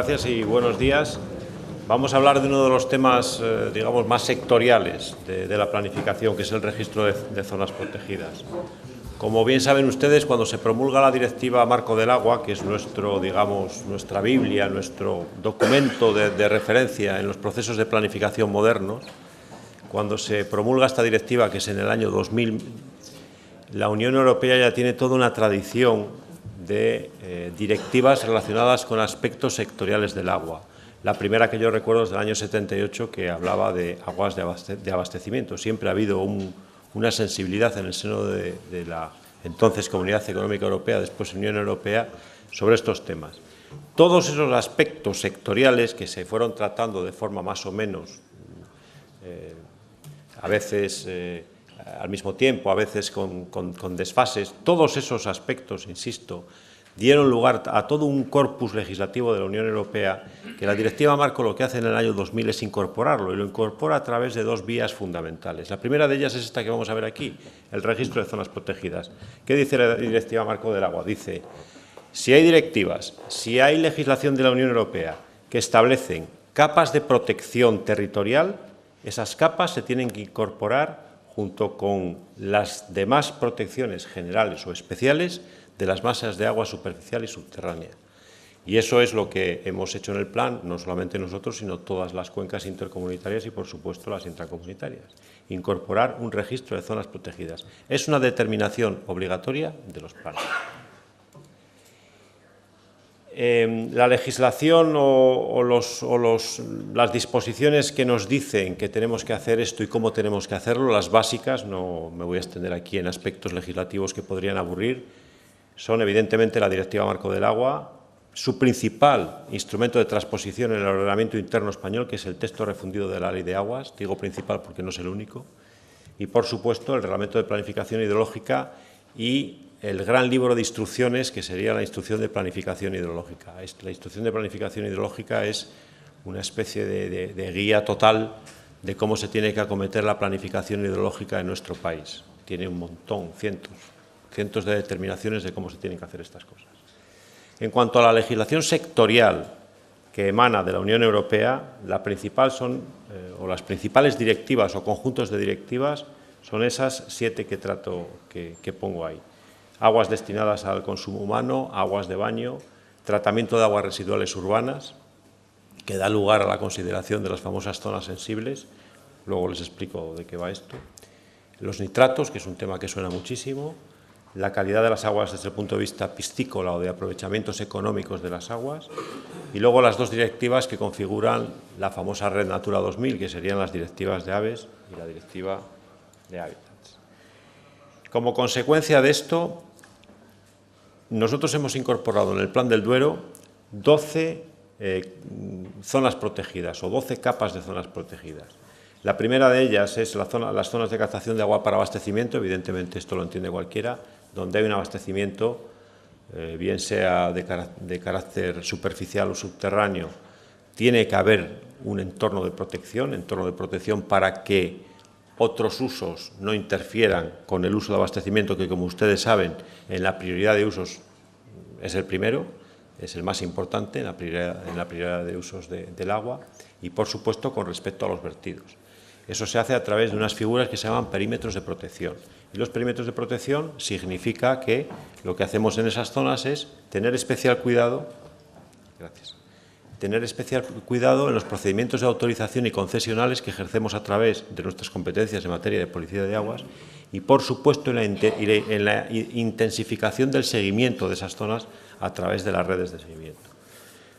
Gracias y buenos días. Vamos a hablar de uno de los temas, digamos, más sectoriales de la planificación, que es el registro de zonas protegidas. Como bien saben ustedes, cuando se promulga la Directiva Marco del Agua, que es nuestra Biblia, nuestro documento de referencia en los procesos de planificación modernos, cuando se promulga esta directiva, que es en el año 2000, la Unión Europea ya tiene toda una tradición de directivas relacionadas con aspectos sectoriales del agua. La primera que yo recuerdo es del año 78, que hablaba de aguas de abastecimiento. Siempre ha habido una sensibilidad en el seno de la entonces Comunidad Económica Europea, después Unión Europea, sobre estos temas. Todos esos aspectos sectoriales que se fueron tratando de forma más o menos, a veces al mismo tiempo, a veces con desfases, todos esos aspectos, insisto, dieron lugar a todo un corpus legislativo de la Unión Europea, que la Directiva Marco lo que hace en el año 2000 es incorporarlo, y lo incorpora a través de dos vías fundamentales. La primera de ellas es esta que vamos a ver aquí, el registro de zonas protegidas. ¿Qué dice la Directiva Marco del Agua? Dice, si hay directivas, si hay legislación de la Unión Europea que establecen capas de protección territorial, esas capas se tienen que incorporar junto con las demás protecciones generales o especiales de las masas de agua superficial y subterránea. Y eso es lo que hemos hecho en el plan, no solamente nosotros, sino todas las cuencas intercomunitarias y, por supuesto, las intracomunitarias. Incorporar un registro de zonas protegidas. Es una determinación obligatoria de los planes. La legislación las disposiciones que nos dicen que tenemos que hacer esto y cómo tenemos que hacerlo, las básicas, no me voy a extender aquí en aspectos legislativos que podrían aburrir, son evidentemente la Directiva Marco del Agua, su principal instrumento de transposición en el ordenamiento interno español, que es el texto refundido de la Ley de Aguas, digo principal porque no es el único, y por supuesto el Reglamento de Planificación Hidrológica y el gran libro de instrucciones, que sería la Instrucción de Planificación Hidrológica. La Instrucción de Planificación Hidrológica es una especie de guía total de cómo se tiene que acometer la planificación hidrológica en nuestro país. Tiene un montón, cientos de determinaciones de cómo se tienen que hacer estas cosas. En cuanto a la legislación sectorial que emana de la Unión Europea, las principales directivas o conjuntos de directivas son esas 7 que pongo ahí. Aguas destinadas al consumo humano, aguas de baño, tratamiento de aguas residuales urbanas, que da lugar a la consideración de las famosas zonas sensibles, luego les explico de qué va esto, los nitratos, que es un tema que suena muchísimo, la calidad de las aguas desde el punto de vista piscícola o de aprovechamientos económicos de las aguas, y luego las dos directivas que configuran la famosa Red Natura 2000, que serían las directivas de aves y la directiva de hábitats. Como consecuencia de esto, nosotros hemos incorporado en el Plan del Duero 12 zonas protegidas o 12 capas de zonas protegidas. La primera de ellas es las zonas de captación de agua para abastecimiento, evidentemente esto lo entiende cualquiera, donde hay un abastecimiento, bien sea de carácter superficial o subterráneo, tiene que haber un entorno de protección para que otros usos no interfieran con el uso de abastecimiento, que, como ustedes saben, en la prioridad de usos es el primero, es el más importante en la prioridad de usos del agua, y, por supuesto, con respecto a los vertidos. Eso se hace a través de unas figuras que se llaman perímetros de protección. Y los perímetros de protección significa que lo que hacemos en esas zonas es tener especial cuidado, en los procedimientos de autorización y concesionales que ejercemos a través de nuestras competencias en materia de policía de aguas y, por supuesto, en la intensificación del seguimiento de esas zonas a través de las redes de seguimiento.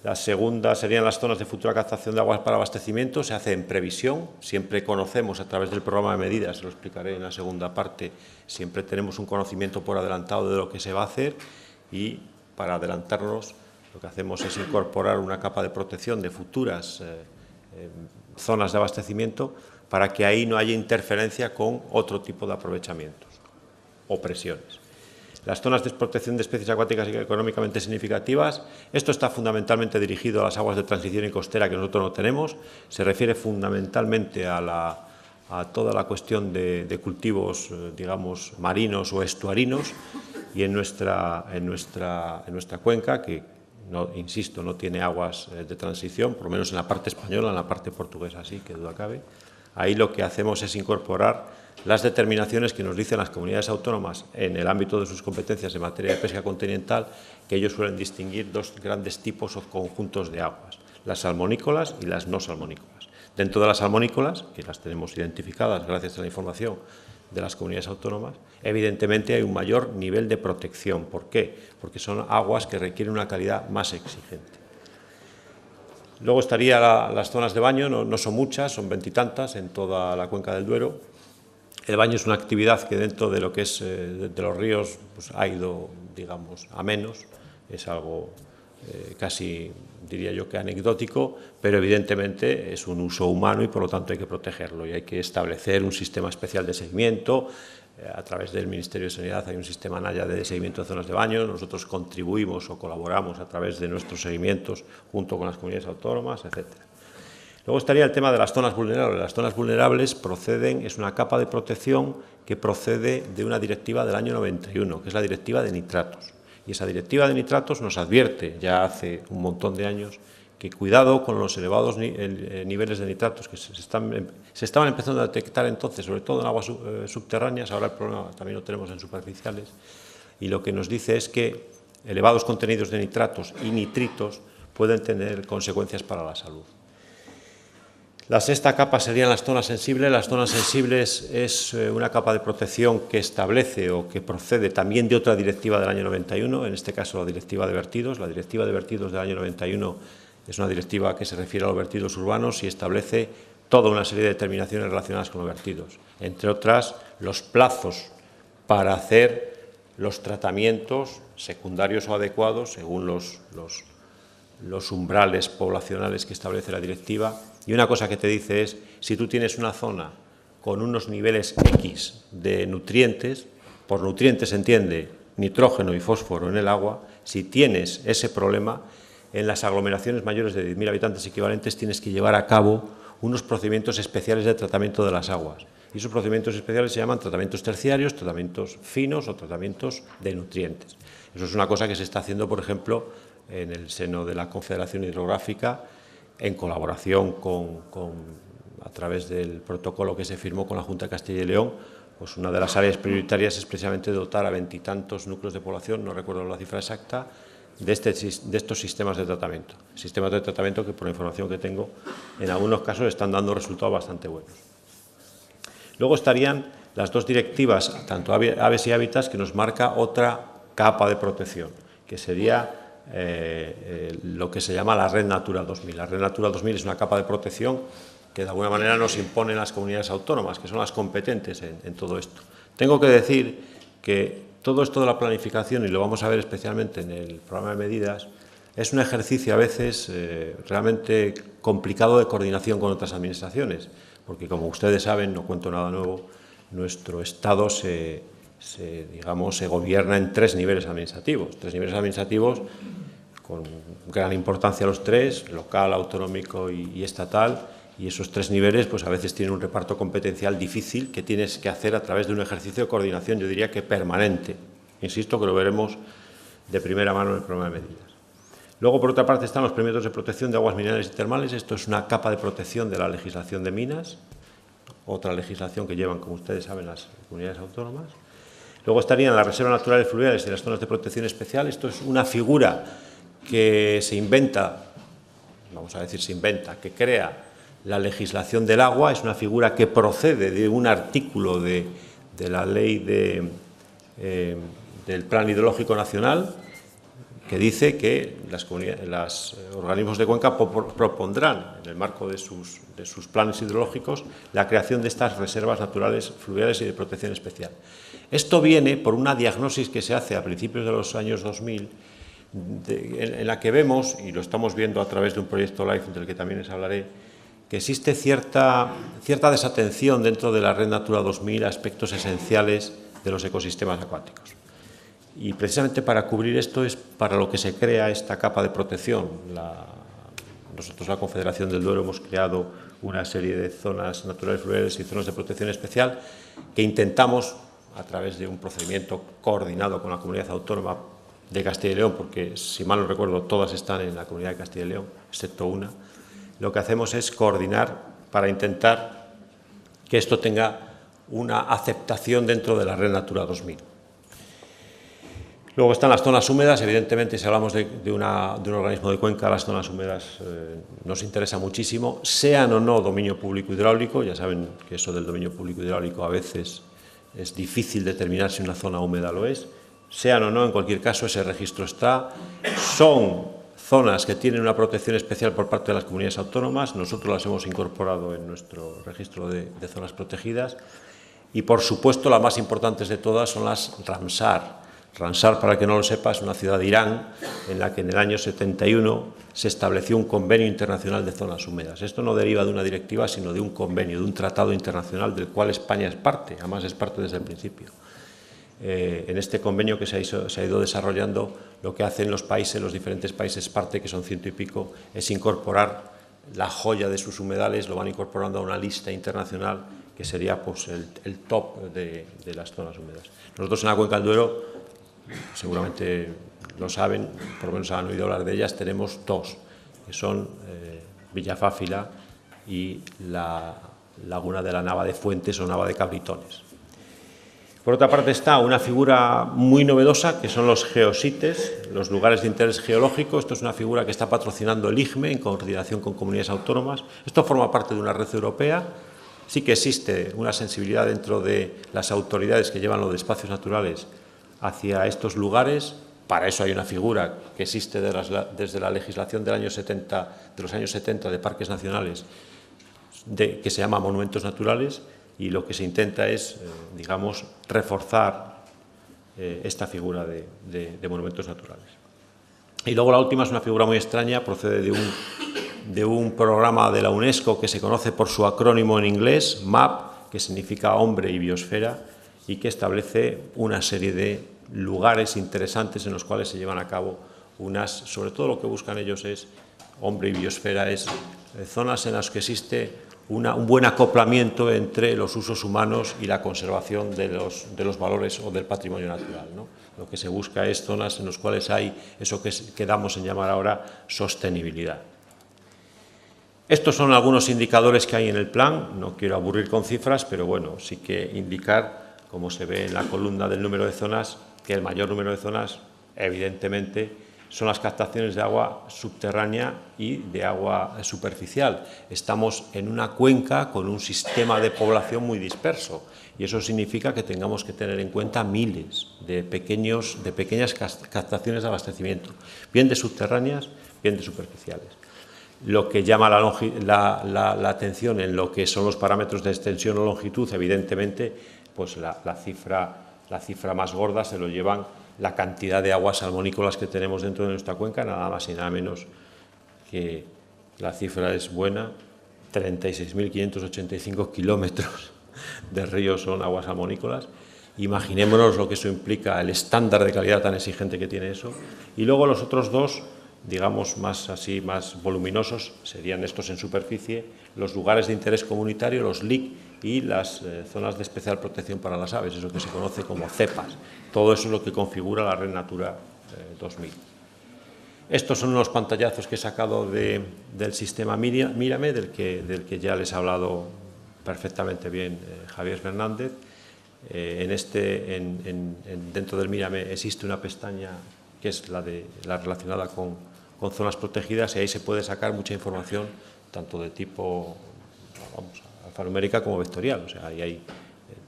La segunda serían las zonas de futura captación de aguas para abastecimiento. Se hace en previsión, siempre conocemos a través del programa de medidas, lo explicaré en la segunda parte, siempre tenemos un conocimiento por adelantado de lo que se va a hacer y para adelantarnos lo que hacemos es incorporar una capa de protección de futuras zonas de abastecimiento para que ahí no haya interferencia con otro tipo de aprovechamientos o presiones. Las zonas de protección de especies acuáticas y económicamente significativas, esto está fundamentalmente dirigido a las aguas de transición y costera que nosotros no tenemos, se refiere fundamentalmente a toda la cuestión de cultivos, digamos, marinos o estuarinos, y en nuestra cuenca, que no, insisto, no tiene aguas de transición, por lo menos en la parte española, en la parte portuguesa sí, que duda cabe. Ahí lo que hacemos es incorporar las determinaciones que nos dicen las comunidades autónomas en el ámbito de sus competencias en materia de pesca continental, que ellos suelen distinguir dos grandes tipos o conjuntos de aguas, las salmonícolas y las no salmonícolas. Dentro de las salmonícolas, que las tenemos identificadas gracias a la información de las comunidades autónomas, evidentemente hay un mayor nivel de protección. ¿Por qué? Porque son aguas que requieren una calidad más exigente. Luego estarían las zonas de baño, no son muchas, son 20 y tantas en toda la cuenca del Duero. El baño es una actividad que dentro de lo que es de los ríos pues, ha ido, digamos, a menos. Es algo casi, diría yo, que anecdótico, pero evidentemente es un uso humano y por lo tanto hay que protegerlo y hay que establecer un sistema especial de seguimiento. A través del Ministerio de Sanidad hay un sistema NAIA de seguimiento de zonas de baño. Nosotros contribuimos o colaboramos a través de nuestros seguimientos junto con las comunidades autónomas, etc. Luego estaría el tema de las zonas vulnerables. Las zonas vulnerables es una capa de protección que procede de una directiva del año 91, que es la directiva de nitratos. Y esa directiva de nitratos nos advierte ya hace un montón de años que cuidado con los elevados niveles de nitratos que se estaban empezando a detectar entonces, sobre todo en aguas subterráneas. Ahora el problema también lo tenemos en superficiales, y lo que nos dice es que elevados contenidos de nitratos y nitritos pueden tener consecuencias para la salud. La sexta capa serían las zonas sensibles. Las zonas sensibles es una capa de protección que establece o que procede también de otra directiva del año 91, en este caso la directiva de vertidos. La directiva de vertidos del año 91 es una directiva que se refiere a los vertidos urbanos y establece toda una serie de determinaciones relacionadas con los vertidos, entre otras los plazos para hacer los tratamientos secundarios o adecuados según los umbrales poblacionales que establece la directiva. Y una cosa que te dice es, si tú tienes una zona con unos niveles X de nutrientes, por nutrientes se entiende nitrógeno y fósforo en el agua, si tienes ese problema, en las aglomeraciones mayores de 10.000 habitantes equivalentes tienes que llevar a cabo unos procedimientos especiales de tratamiento de las aguas. Y esos procedimientos especiales se llaman tratamientos terciarios, tratamientos finos o tratamientos de nutrientes. Eso es una cosa que se está haciendo, por ejemplo, en el seno de la Confederación Hidrográfica, en colaboración a través del protocolo que se firmó con la Junta de Castilla y León. Pues una de las áreas prioritarias es precisamente dotar a 20 y tantos núcleos de población, no recuerdo la cifra exacta, de estos sistemas de tratamiento. Sistemas de tratamiento que, por la información que tengo, en algunos casos están dando resultados bastante buenos. Luego estarían las dos directivas, tanto Aves y Hábitats, que nos marca otra capa de protección, que sería lo que se llama la Red Natura 2000. La Red Natura 2000 es una capa de protección que de alguna manera nos imponen las comunidades autónomas, que son las competentes en todo esto. Tengo que decir que todo esto de la planificación, y lo vamos a ver especialmente en el programa de medidas, es un ejercicio a veces realmente complicado de coordinación con otras administraciones, porque como ustedes saben, no cuento nada nuevo, nuestro Estado se gobierna en 3 niveles administrativos. 3 niveles administrativos con gran importancia los 3, local, autonómico y estatal, y esos 3 niveles pues a veces tienen un reparto competencial difícil que tienes que hacer a través de un ejercicio de coordinación, yo diría que permanente. Insisto que lo veremos de primera mano en el programa de medidas. Luego, por otra parte, están los perímetros de protección de aguas minerales y termales. Esto es una capa de protección de la legislación de minas, otra legislación que llevan, como ustedes saben, las comunidades autónomas. Luego estarían las reservas naturales fluviales y las zonas de protección especial. Esto es una figura que se inventa, vamos a decir se inventa, que crea la legislación del agua. Es una figura que procede de un artículo de la ley del Plan Hidrológico Nacional, que dice que los organismos de cuenca propondrán, en el marco de sus planes hidrológicos, la creación de estas reservas naturales fluviales y de protección especial. Esto viene por una diagnosis que se hace a principios de los años 2000, en la que vemos, y lo estamos viendo a través de un proyecto LIFE del que también les hablaré, que existe cierta desatención dentro de la Red Natura 2000 a aspectos esenciales de los ecosistemas acuáticos. Y precisamente para cubrir esto es para lo que se crea esta capa de protección. Nosotros, la Confederación del Duero, hemos creado una serie de zonas naturales fluviales y zonas de protección especial que intentamos, a través de un procedimiento coordinado con la comunidad autónoma, de Castilla y León, porque si mal no recuerdo todas están en la Comunidad de Castilla y León, excepto una, lo que hacemos es coordinar para intentar que esto tenga una aceptación dentro de la Red Natura 2000. Luego están las zonas húmedas. Evidentemente, si hablamos de un organismo de cuenca, las zonas húmedas nos interesa muchísimo, sean o no dominio público hidráulico. Ya saben que eso del dominio público hidráulico a veces es difícil determinar si una zona húmeda lo es. Sean o no, en cualquier caso, ese registro está. Son zonas que tienen una protección especial por parte de las comunidades autónomas. Nosotros las hemos incorporado en nuestro registro de zonas protegidas. Y, por supuesto, las más importantes de todas son las Ramsar. Ramsar, para el que no lo sepa, es una ciudad de Irán en la que en el año 71 se estableció un convenio internacional de zonas húmedas. Esto no deriva de una directiva, sino de un convenio, de un tratado internacional del cual España es parte, además es parte desde el principio. En este convenio que se ha ido desarrollando, lo que hacen los países, los diferentes países parte, que son 100 y pico, es incorporar la joya de sus humedales, lo van incorporando a una lista internacional que sería pues, el top de las zonas húmedas. Nosotros en la Cuenca del Duero, seguramente lo saben, por lo menos han oído hablar de ellas, tenemos dos, que son Villafáfila y la laguna de la Nava de Fuentes o Nava de Cabritones. Por otra parte está una figura muy novedosa, que son los geosites, los lugares de interés geológico. Esto es una figura que está patrocinando el IGME en coordinación con comunidades autónomas. Esto forma parte de una red europea. Sí que existe una sensibilidad dentro de las autoridades que llevan los espacios naturales hacia estos lugares. Para eso hay una figura que existe desde la legislación del año 70, de los años 70 de parques nacionales, que se llama monumentos naturales, y lo que se intenta es, digamos, reforzar esta figura de monumentos naturales. Y luego la última es una figura muy extraña, procede de un programa de la UNESCO que se conoce por su acrónimo en inglés, MAP, que significa hombre y biosfera, y que establece una serie de lugares interesantes en los cuales se llevan a cabo sobre todo lo que buscan ellos es, hombre y biosfera, es zonas en las que existe un buen acoplamiento entre los usos humanos y la conservación de los valores o del patrimonio natural, ¿no? Lo que se busca es zonas en las cuales hay eso que damos en llamar ahora sostenibilidad. Estos son algunos indicadores que hay en el plan. No quiero aburrir con cifras, pero bueno, sí que indicar, como se ve en la columna del número de zonas, que el mayor número de zonas, evidentemente, son las captaciones de agua subterránea y de agua superficial. Estamos en una cuenca con un sistema de población muy disperso y eso significa que tengamos que tener en cuenta miles de pequeñas captaciones de abastecimiento, bien de subterráneas, bien de superficiales. Lo que llama la atención en lo que son los parámetros de extensión o longitud, evidentemente, pues la cifra más gorda se lo llevan la cantidad de aguas salmonícolas que tenemos dentro de nuestra cuenca, nada más y nada menos que la cifra es buena, 36.585 kilómetros de ríos son aguas salmonícolas. Imaginémonos lo que eso implica, el estándar de calidad tan exigente que tiene eso. Y luego los otros dos, digamos, más voluminosos, serían estos en superficie, los lugares de interés comunitario, los LIC, y las zonas de especial protección para las aves, eso que se conoce como cepas. Todo eso es lo que configura la Red Natura 2000. Estos son unos pantallazos que he sacado del sistema Mírame, del que ya les ha hablado perfectamente bien Javier Fernández. Dentro del Mírame existe una pestaña que es la relacionada con zonas protegidas, y ahí se puede sacar mucha información, tanto de tipo alfanumérica como vectorial. O sea, ahí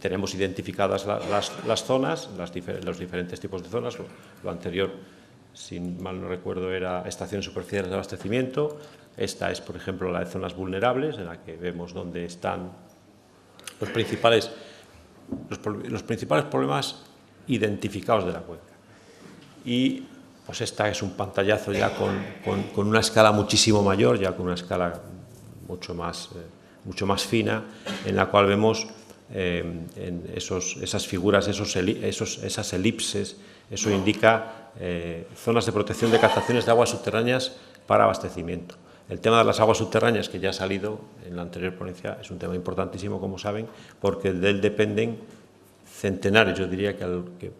tenemos identificadas las zonas, los diferentes tipos de zonas. Lo anterior, si mal no recuerdo, era estaciones superficiales de abastecimiento. Esta es, por ejemplo, la de zonas vulnerables, en la que vemos dónde están los principales problemas identificados de la cuenca. Y pues esta es un pantallazo ya con una escala muchísimo mayor, ya con una escala mucho más fina, en la cual vemos esas figuras, esas elipses. Eso indica zonas de protección de captaciones de aguas subterráneas para abastecimiento. El tema de las aguas subterráneas, que ya ha salido en la anterior ponencia, es un tema importantísimo, como saben, porque de él dependen centenares, yo diría que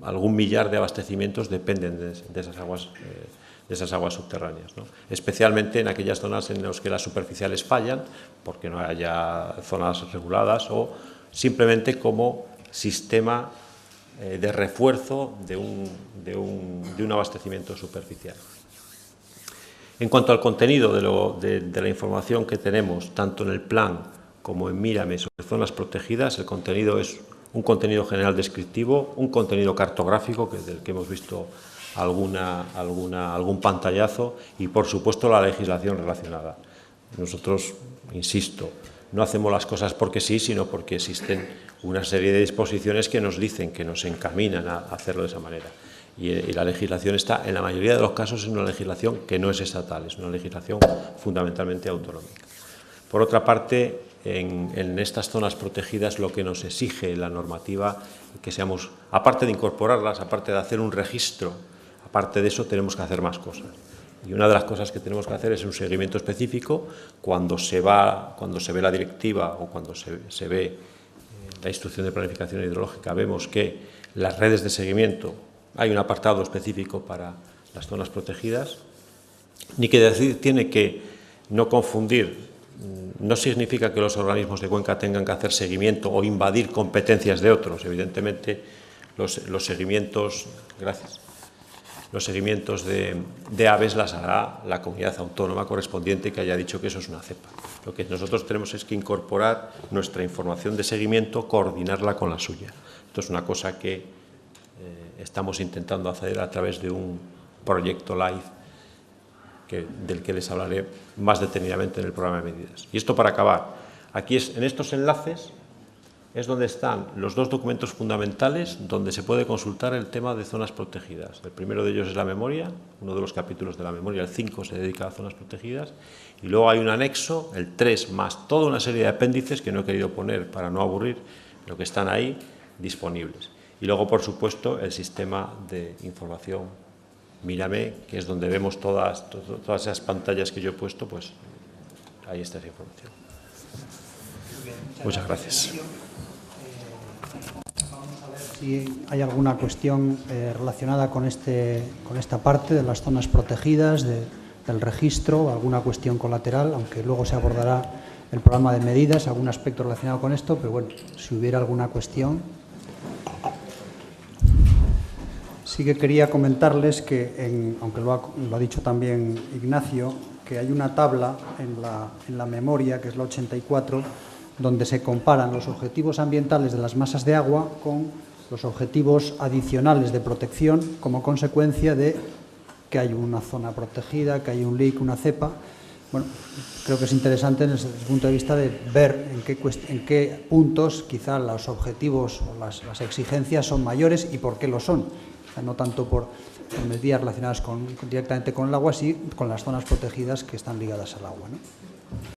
algún millar de abastecimientos dependen de esas aguas subterráneas, ¿no? Especialmente en aquellas zonas en las que las superficiales fallan, porque no haya zonas reguladas o simplemente como sistema de refuerzo de un abastecimiento superficial. En cuanto al contenido de la información que tenemos, tanto en el plan como en Mírame sobre zonas protegidas, el contenido es un contenido general descriptivo, un contenido cartográfico, del que hemos visto algún pantallazo, y, por supuesto, la legislación relacionada. Nosotros, insisto, no hacemos las cosas porque sí, sino porque existen una serie de disposiciones que nos dicen, que nos encaminan a hacerlo de esa manera. Y la legislación está, en la mayoría de los casos, en una legislación que no es estatal, es una legislación fundamentalmente autonómica. Por otra parte, en estas zonas protegidas lo que nos exige la normativa, que seamos, aparte de incorporarlas, aparte de hacer un registro, aparte de eso tenemos que hacer más cosas. Y una de las cosas que tenemos que hacer es un seguimiento específico cuando se ve la directiva o cuando se ve la instrucción de planificación hidrológica. Vemos que las redes de seguimiento, hay un apartado específico para las zonas protegidas, ni que decir tiene que no confundir. No significa que los organismos de cuenca tengan que hacer seguimiento o invadir competencias de otros. Evidentemente, los seguimientos de aves las hará la comunidad autónoma correspondiente que haya dicho que eso es una cepa. Lo que nosotros tenemos es que incorporar nuestra información de seguimiento, coordinarla con la suya. Esto es una cosa que estamos intentando hacer a través de un proyecto LIFE del que les hablaré más detenidamente en el programa de medidas. Y esto para acabar. Aquí en estos enlaces es donde están los dos documentos fundamentales donde se puede consultar el tema de zonas protegidas. El primero de ellos es la memoria, uno de los capítulos de la memoria, el 5 se dedica a zonas protegidas, y luego hay un anexo, el 3, más toda una serie de apéndices que no he querido poner para no aburrir, pero que están ahí disponibles. Y luego, por supuesto, el sistema de información Mírame, que es donde vemos todas esas pantallas que yo he puesto, pues ahí está esa información. Muchas gracias. Vamos a ver si hay alguna cuestión relacionada con esta parte de las zonas protegidas, del registro, alguna cuestión colateral, aunque luego se abordará el programa de medidas, algún aspecto relacionado con esto, pero bueno, si hubiera alguna cuestión. Sí que quería comentarles que, aunque lo ha dicho también Ignacio, que hay una tabla en la memoria, que es la 84, donde se comparan los objetivos ambientales de las masas de agua con los objetivos adicionales de protección como consecuencia de que hay una zona protegida, que hay un LIC, una cepa. Bueno, creo que es interesante desde el punto de vista de ver en qué puntos quizá los objetivos o las exigencias son mayores y por qué lo son. No tanto por medidas relacionadas directamente con el agua, sí con las zonas protegidas que están ligadas al agua, ¿no?